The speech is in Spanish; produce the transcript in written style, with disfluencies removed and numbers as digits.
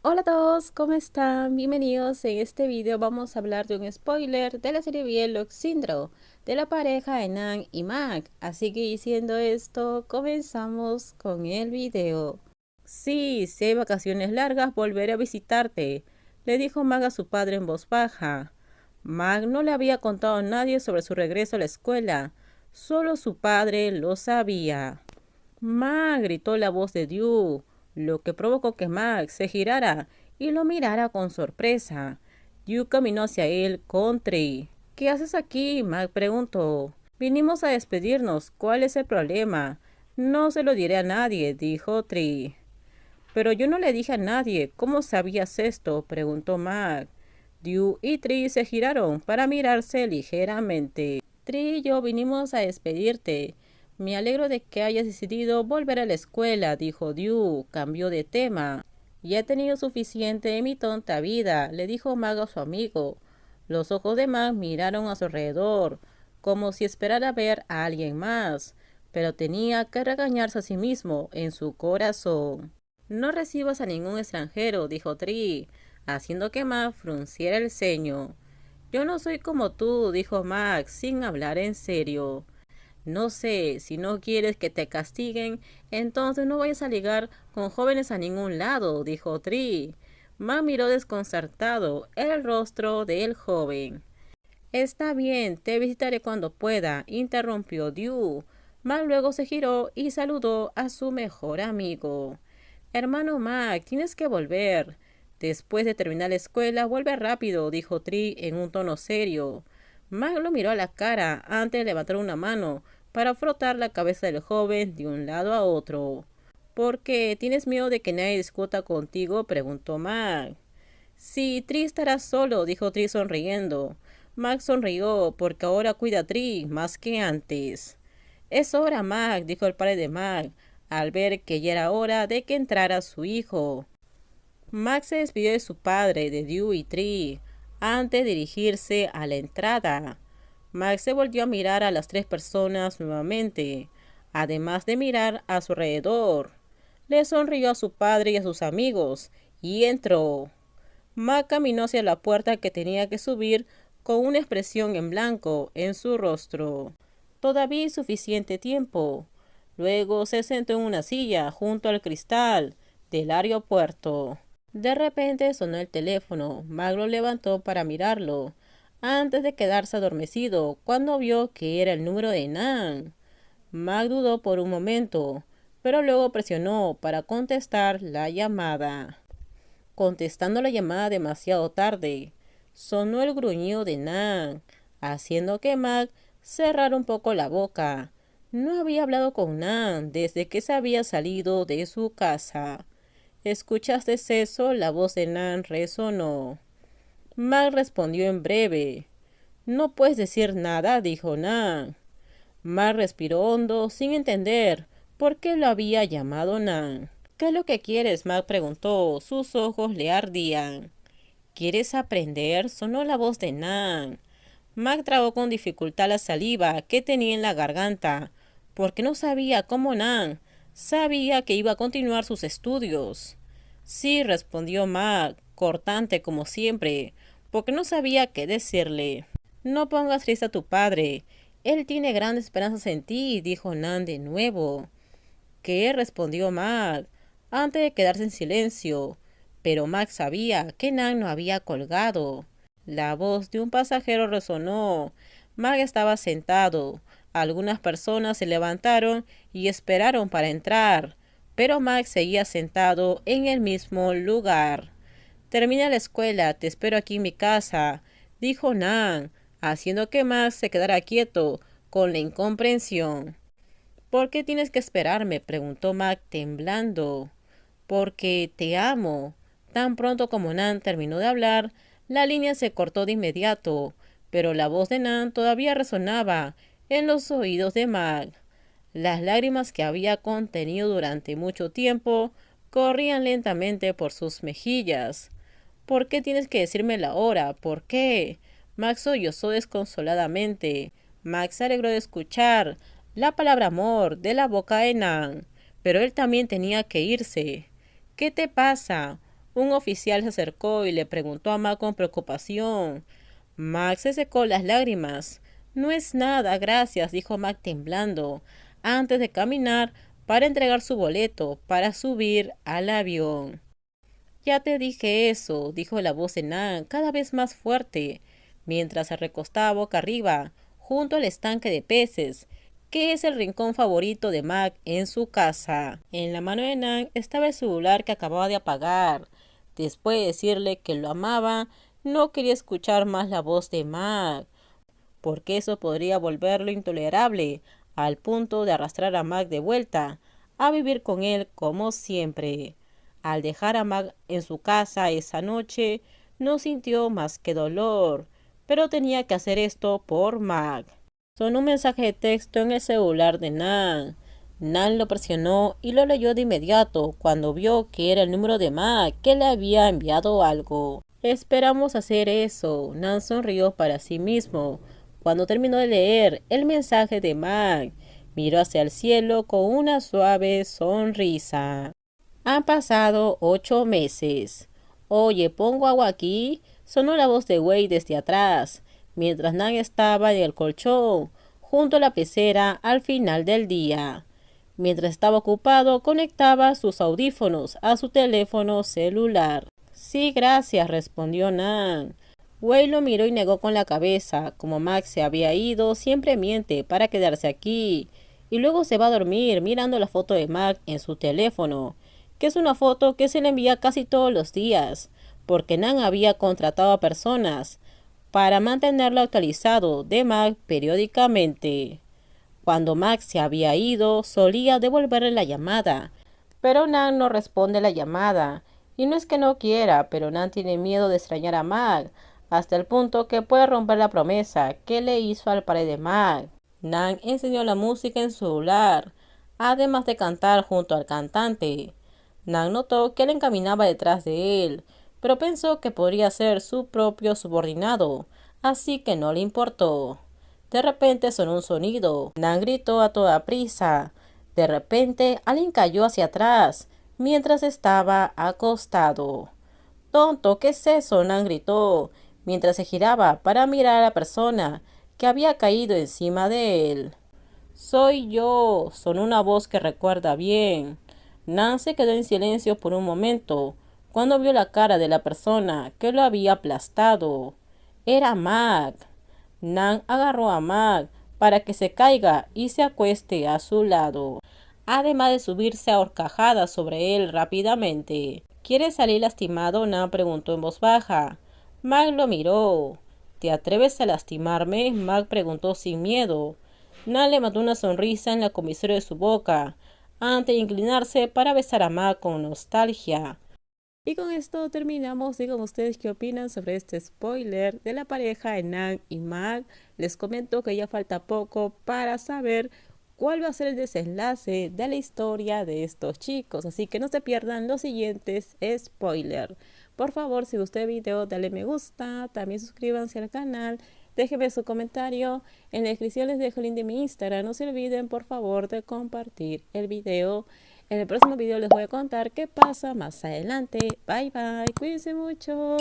Hola a todos, ¿cómo están? Bienvenidos. En este video vamos a hablar de un spoiler de la serie Bielo Syndrome de la pareja de Nan y Mac. Así que diciendo esto, comenzamos con el video. Sí, si hay vacaciones largas, volveré a visitarte, le dijo Mac a su padre en voz baja. Mac no le había contado a nadie sobre su regreso a la escuela, solo su padre lo sabía. Mac, gritó la voz de Dew, lo que provocó que Max se girara y lo mirara con sorpresa. Dew caminó hacia él con Tree. ¿Qué haces aquí? Mac preguntó. Vinimos a despedirnos. ¿Cuál es el problema? No se lo diré a nadie, dijo Tree. Pero yo no le dije a nadie. ¿Cómo sabías esto? Preguntó Mac. Dew y Tree se giraron para mirarse ligeramente. Tree y yo vinimos a despedirte. Me alegro de que hayas decidido volver a la escuela, dijo Dew. Cambió de tema. Ya he tenido suficiente de mi tonta vida, le dijo Mag a su amigo. Los ojos de Mag miraron a su alrededor, como si esperara ver a alguien más, pero tenía que regañarse a sí mismo en su corazón. No recibas a ningún extranjero, dijo Tree, haciendo que Mag frunciera el ceño. Yo no soy como tú, dijo Max, sin hablar en serio. No sé, si no quieres que te castiguen, entonces no vayas a ligar con jóvenes a ningún lado, dijo Tree. Max miró desconcertado el rostro del joven. Está bien, te visitaré cuando pueda, interrumpió Dew. Mac luego se giró y saludó a su mejor amigo. Hermano Mac, tienes que volver. Después de terminar la escuela, vuelve rápido, dijo Tree en un tono serio. Mac lo miró a la cara antes de levantar una mano para frotar la cabeza del joven de un lado a otro. ¿Por qué? ¿Tienes miedo de que nadie discuta contigo? Preguntó Mac. Sí, Tree estará solo, dijo Tree sonriendo. Mac sonrió, porque ahora cuida a Tree más que antes. Es hora, Mac, dijo el padre de Mac, al ver que ya era hora de que entrara su hijo. Mac se despidió de su padre, de Dew y Tree, antes de dirigirse a la entrada. Mac se volvió a mirar a las tres personas nuevamente, además de mirar a su alrededor. Le sonrió a su padre y a sus amigos, y entró. Mac caminó hacia la puerta que tenía que subir con una expresión en blanco en su rostro. Todavía hay suficiente tiempo. Luego se sentó en una silla junto al cristal del aeropuerto. De repente sonó el teléfono. Mac lo levantó para mirarlo, antes de quedarse adormecido cuando vio que era el número de Nan. Mac dudó por un momento, pero luego presionó para contestar la llamada. Contestando la llamada demasiado tarde, sonó el gruñido de Nan, haciendo que Mac cerrara un poco la boca. No había hablado con Nan desde que se había salido de su casa. ¿Escuchaste eso? La voz de Nan resonó. Mac respondió en breve. No puedes decir nada, dijo Nan. Mac respiró hondo sin entender por qué lo había llamado Nan. ¿Qué es lo que quieres? Mac preguntó. Sus ojos le ardían. ¿Quieres aprender? Sonó la voz de Nan. Mac tragó con dificultad la saliva que tenía en la garganta, porque no sabía cómo Nan sabía que iba a continuar sus estudios. Sí, respondió Mac, cortante como siempre, porque no sabía qué decirle. No pongas triste a tu padre. Él tiene grandes esperanzas en ti, dijo Nan de nuevo. ¿Qué? Respondió Mac, antes de quedarse en silencio. Pero Mac sabía que Nan no había colgado. La voz de un pasajero resonó. Mac estaba sentado. Algunas personas se levantaron y esperaron para entrar, pero Mac seguía sentado en el mismo lugar. Termina la escuela, te espero aquí en mi casa, dijo Nan, haciendo que Mac se quedara quieto con la incomprensión. ¿Por qué tienes que esperarme? Preguntó Mac temblando. Porque te amo. Tan pronto como Nan terminó de hablar, la línea se cortó de inmediato, pero la voz de Nan todavía resonaba en los oídos de Mac. Las lágrimas que había contenido durante mucho tiempo corrían lentamente por sus mejillas. ¿Por qué tienes que decirme la hora? ¿Por qué? Max sollozó desconsoladamente. Max se alegró de escuchar la palabra amor de la boca de Nan, pero él también tenía que irse. ¿Qué te pasa? Un oficial se acercó y le preguntó a Mac con preocupación. Mac se secó las lágrimas. No es nada, gracias, dijo Mac temblando, antes de caminar para entregar su boleto para subir al avión. Ya te dije eso, dijo la voz de Nan cada vez más fuerte, mientras se recostaba boca arriba, junto al estanque de peces, que es el rincón favorito de Mac en su casa. En la mano de Nan estaba el celular que acababa de apagar. Después de decirle que lo amaba, no quería escuchar más la voz de Mac, porque eso podría volverlo intolerable, al punto de arrastrar a Mac de vuelta, a vivir con él como siempre. Al dejar a Mac en su casa esa noche, no sintió más que dolor, pero tenía que hacer esto por Mac. Sonó un mensaje de texto en el celular de Nan. Nan lo presionó y lo leyó de inmediato cuando vio que era el número de Mac que le había enviado algo. Esperamos hacer eso. Nan sonrió para sí mismo. Cuando terminó de leer el mensaje de Mac, miró hacia el cielo con una suave sonrisa. Han pasado 8 meses. Oye, ¿pongo agua aquí? Sonó la voz de Wei desde atrás, mientras Nan estaba en el colchón, junto a la pecera al final del día. Mientras estaba ocupado, conectaba sus audífonos a su teléfono celular. Sí, gracias, respondió Nan. Wei lo miró y negó con la cabeza. Como Max se había ido, siempre miente para quedarse aquí. Y luego se va a dormir mirando la foto de Mac en su teléfono, que es una foto que se le envía casi todos los días, porque Nan había contratado a personas para mantenerlo actualizado de Mac periódicamente. Cuando Max se había ido, solía devolverle la llamada, pero Nan no responde la llamada. Y no es que no quiera, pero Nan tiene miedo de extrañar a Mac, hasta el punto que puede romper la promesa que le hizo al padre de Mac. Nan enseñó la música en su celular, además de cantar junto al cantante. Nan notó que él encaminaba detrás de él, pero pensó que podría ser su propio subordinado, así que no le importó. De repente sonó un sonido. Nan gritó a toda prisa. De repente alguien cayó hacia atrás, mientras estaba acostado. Tonto, ¿qué es eso? Nan gritó, mientras se giraba para mirar a la persona que había caído encima de él. Soy yo, sonó una voz que recuerda bien. Nan se quedó en silencio por un momento, cuando vio la cara de la persona que lo había aplastado. Era Mac. Nan agarró a Mac para que se caiga y se acueste a su lado, además de subirse a horcajadas sobre él rápidamente. ¿Quieres salir lastimado? Nan preguntó en voz baja. Mac lo miró. ¿Te atreves a lastimarme? Mac preguntó sin miedo. Nan le mandó una sonrisa en la comisura de su boca, antes de inclinarse para besar a Mac con nostalgia. Y con esto terminamos. Digan ustedes qué opinan sobre este spoiler de la pareja de Nan y Mac. Les comento que ya falta poco para saber cuál va a ser el desenlace de la historia de estos chicos. Así que no se pierdan los siguientes spoilers. Por favor, si gustó el video, dale me gusta. También suscríbanse al canal. Déjenme su comentario. En la descripción les dejo el link de mi Instagram. No se olviden, por favor, de compartir el video. En el próximo video les voy a contar qué pasa más adelante. Bye bye, cuídense mucho.